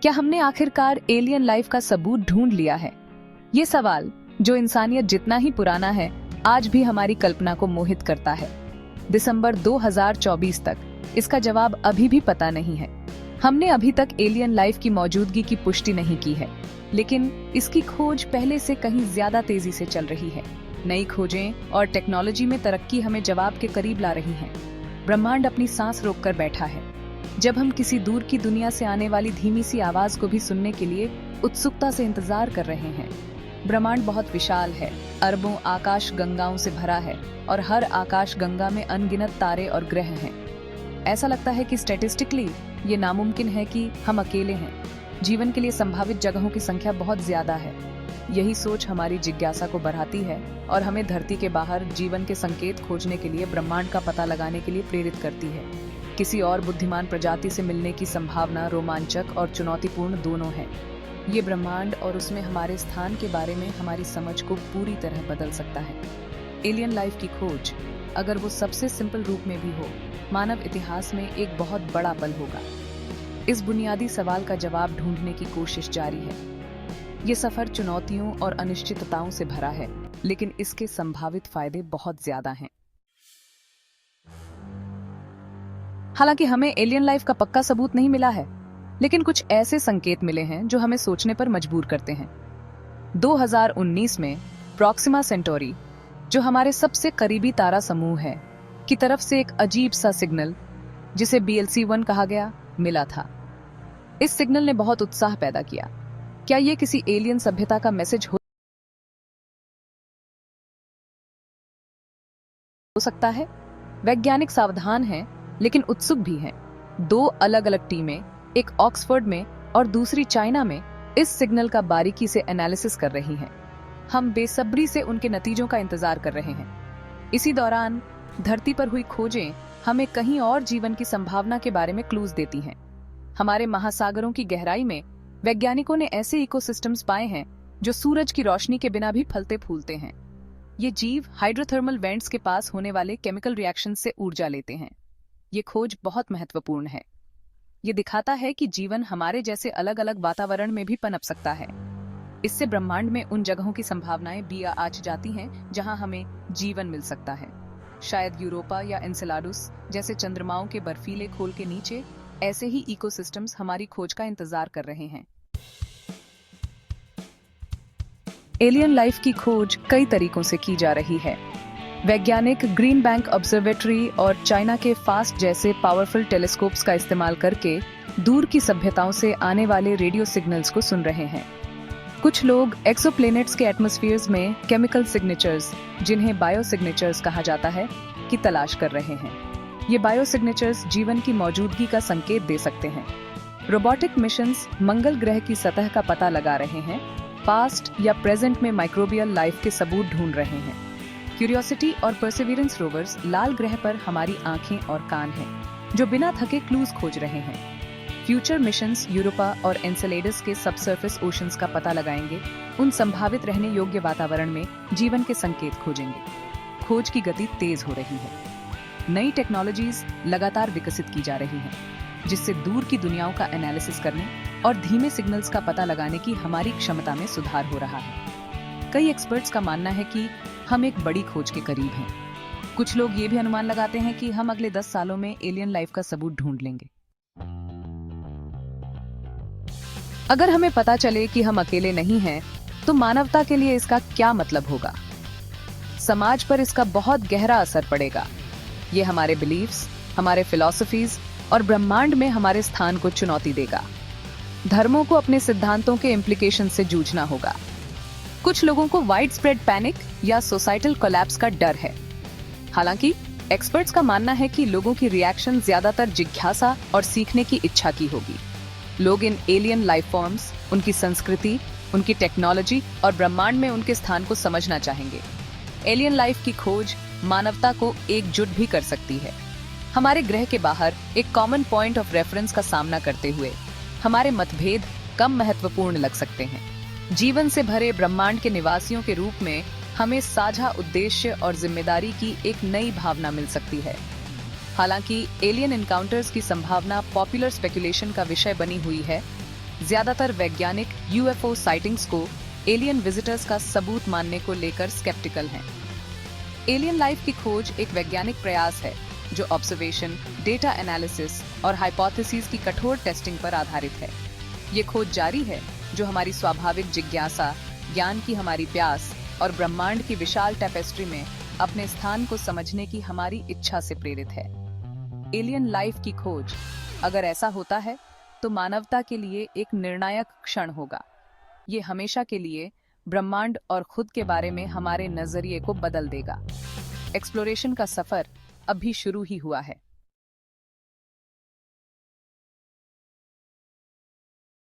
क्या हमने आखिरकार एलियन लाइफ का सबूत ढूंढ लिया है? ये सवाल, जो इंसानियत जितना ही पुराना है, आज भी हमारी कल्पना को मोहित करता है। दिसंबर 2024 तक इसका जवाब अभी भी पता नहीं है। हमने अभी तक एलियन लाइफ की मौजूदगी की पुष्टि नहीं की है, लेकिन इसकी खोज पहले से कहीं ज्यादा तेजी से चल रही है। नई खोजें और टेक्नोलॉजी में तरक्की हमें जवाब के करीब ला रही हैं। ब्रह्मांड अपनी सांस रोककर बैठा है, जब हम किसी दूर की दुनिया से आने वाली धीमी सी आवाज को भी सुनने के लिए उत्सुकता से इंतजार कर रहे हैं। ब्रह्मांड बहुत विशाल है, अरबों आकाश गंगाओं से भरा है और हर आकाश गंगा में अनगिनत तारे और ग्रह हैं। ऐसा लगता है कि स्टैटिस्टिकली ये नामुमकिन है कि हम अकेले हैं। जीवन के लिए संभावित जगहों की संख्या बहुत ज्यादा है। यही सोच हमारी जिज्ञासा को बढ़ाती है और हमें धरती के बाहर जीवन के संकेत खोजने के लिए, ब्रह्मांड का पता लगाने के लिए प्रेरित करती है। किसी और बुद्धिमान प्रजाति से मिलने की संभावना रोमांचक और चुनौतीपूर्ण दोनों है। ये ब्रह्मांड और उसमें हमारे स्थान के बारे में हमारी समझ को पूरी तरह बदल सकता है। एलियन लाइफ की खोज, अगर वो सबसे सिंपल रूप में भी हो, मानव इतिहास में एक बहुत बड़ा पल होगा। इस बुनियादी सवाल का जवाब ढूंढने की कोशिश जारी है। ये सफर चुनौतियों और अनिश्चितताओं से भरा है, लेकिन इसके संभावित फायदे बहुत ज्यादा हैं। हालांकि हमें एलियन लाइफ का पक्का सबूत नहीं मिला है, लेकिन कुछ ऐसे संकेत मिले हैं जो हमें सोचने पर मजबूर करते हैं। 2019 में प्रॉक्सिमा सेंटोरी, जो हमारे सबसे करीबी तारा समूह है, की तरफ से एक अजीब सा सिग्नल, जिसे BLC-1 कहा गया, मिला था। इस सिग्नल ने बहुत उत्साह पैदा किया। क्या ये किसी एलियन सभ्यता का मैसेज हो सकता है? वैज्ञानिक सावधान हैं, लेकिन उत्सुक भी हैं। 2 अलग-अलग टीमें, एक ऑक्सफोर्ड में और दूसरी चाइना में, इस सिग्नल का बारीकी से एनालिसिस कर रही हैं। हम बेसब्री से उनके नतीजों का इंतजार कर रहे हैं। इसी दौरान धरती पर हुई खोजें हमें कहीं और जीवन की संभावना के बारे में क्लूज देती हैं। हमारे महासागरों की गहराई में वैज्ञानिकों ने ऐसे इकोसिस्टम्स पाए हैं जो सूरज की रोशनी के बिना भी फलते फूलते हैं। ये जीव हाइड्रोथर्मल वेंट्स के पास होने वाले केमिकल रिएक्शन से ऊर्जा लेते हैं। ये खोज बहुत महत्वपूर्ण है। ये दिखाता है कि जीवन हमारे जैसे अलग अलग वातावरण में भी पनप सकता है। इससे ब्रह्मांड में उन जगहों की संभावनाएं भी आँच जाती हैं जहां हमें जीवन मिल सकता है। शायद यूरोपा या एनसेलाडुस जैसे चंद्रमाओं के बर्फीले खोल के नीचे ऐसे ही इकोसिस्टम्स हमारी खोज का इंतजार कर रहे हैं। एलियन लाइफ की खोज कई तरीकों से की जा रही है। वैज्ञानिक ग्रीन बैंक ऑब्जर्वेटरी और चाइना के फास्ट जैसे पावरफुल टेलीस्कोप्स का इस्तेमाल करके दूर की सभ्यताओं से आने वाले रेडियो सिग्नल्स को सुन रहे हैं। कुछ लोग एक्सोप्लैनेट्स के एटमॉस्फेयर्स में केमिकल सिग्नेचर्स, जिन्हें बायो सिग्नेचर्स कहा जाता है, की तलाश कर रहे हैं। ये बायो सिग्नेचर्स जीवन की मौजूदगी का संकेत दे सकते हैं। रोबोटिक मिशंस मंगल ग्रह की सतह का पता लगा रहे हैं, पास्ट या प्रेजेंट में माइक्रोबियल लाइफ के सबूत ढूंढ रहे हैं। क्यूरियोसिटी और परसिवियरेंस रोवर्स लाल ग्रह पर हमारी आंखें और कान हैं, जो बिना थके क्लूज खोज रहे हैं। फ्यूचर मिशंस यूरोपा और एनसेलेडस के सबसर्फेस ओशंस का पता लगाएंगे, उन संभावित रहने योग्य वातावरण में जीवन के संकेत खोजेंगे। खोज की गति तेज हो रही है। नई टेक्नोलॉजीज लगातार विकसित की जा रही हैं, जिससे दूर की दुनियाओं का एनालिसिस करने और धीमे सिग्नल्स का पता लगाने की हमारी क्षमता में सुधार हो रहा है। कई एक्सपर्ट्स का मानना है कि हम एक बड़ी खोज के करीब हैं। कुछ लोग ये भी अनुमान लगाते हैं कि हम अगले 10 सालों में एलियन लाइफ का सबूत ढूंढ लेंगे। अगर हमें पता चले कि हम अकेले नहीं हैं, तो मानवता के लिए इसका क्या मतलब होगा? समाज पर इसका बहुत गहरा असर पड़ेगा। ये हमारे बिलीफ्स, हमारे फिलॉसफीज और ब्रह्मांड में हमारे स्थान को चुनौती देगा। धर्मों को अपने सिद्धांतों के इम्प्लीकेशन से जूझना होगा। कुछ लोगों को वाइड स्प्रेड पैनिक या सोसाइटल कोलैप्स का डर है। हालांकि एक्सपर्ट्स का मानना है कि लोगों की रिएक्शन ज्यादातर जिज्ञासा और सीखने की इच्छा की होगी। लोग इन एलियन लाइफ फॉर्म्स, उनकी संस्कृति, उनकी टेक्नोलॉजी और ब्रह्मांड में उनके स्थान को समझना चाहेंगे। एलियन लाइफ की खोज मानवता को एकजुट भी कर सकती है। हमारे ग्रह के बाहर एक कॉमन पॉइंट ऑफ रेफरेंस का सामना करते हुए हमारे मतभेद कम महत्वपूर्ण लग सकते हैं। जीवन से भरे ब्रह्मांड के निवासियों के रूप में हमें साझा उद्देश्य और जिम्मेदारी की एक नई भावना मिल सकती है। हालांकि एलियन एनकाउंटर्स की संभावना पॉपुलर स्पेकुलेशन का विषय बनी हुई है, ज्यादातर वैज्ञानिक यूएफओ साइटिंग्स को एलियन विजिटर्स का सबूत मानने को लेकर स्केप्टिकल हैं। एलियन लाइफ की खोज एक वैज्ञानिक प्रयास है जो ऑब्जर्वेशन, डेटा एनालिसिस और हाइपोथेसिस की कठोर टेस्टिंग पर आधारित है। ये खोज जारी है जो हमारी स्वाभाविक जिज्ञासा, ज्ञान की हमारी प्यास और ब्रह्मांड की विशाल टेपेस्ट्री में अपने स्थान को समझने की हमारी इच्छा से प्रेरित है। एलियन लाइफ की खोज, अगर ऐसा होता है तो मानवता के लिए एक निर्णायक क्षण होगा। ये हमेशा के लिए ब्रह्मांड और खुद के बारे में हमारे नजरिए को बदल देगा। एक्सप्लोरेशन का सफर अभी शुरू ही हुआ है।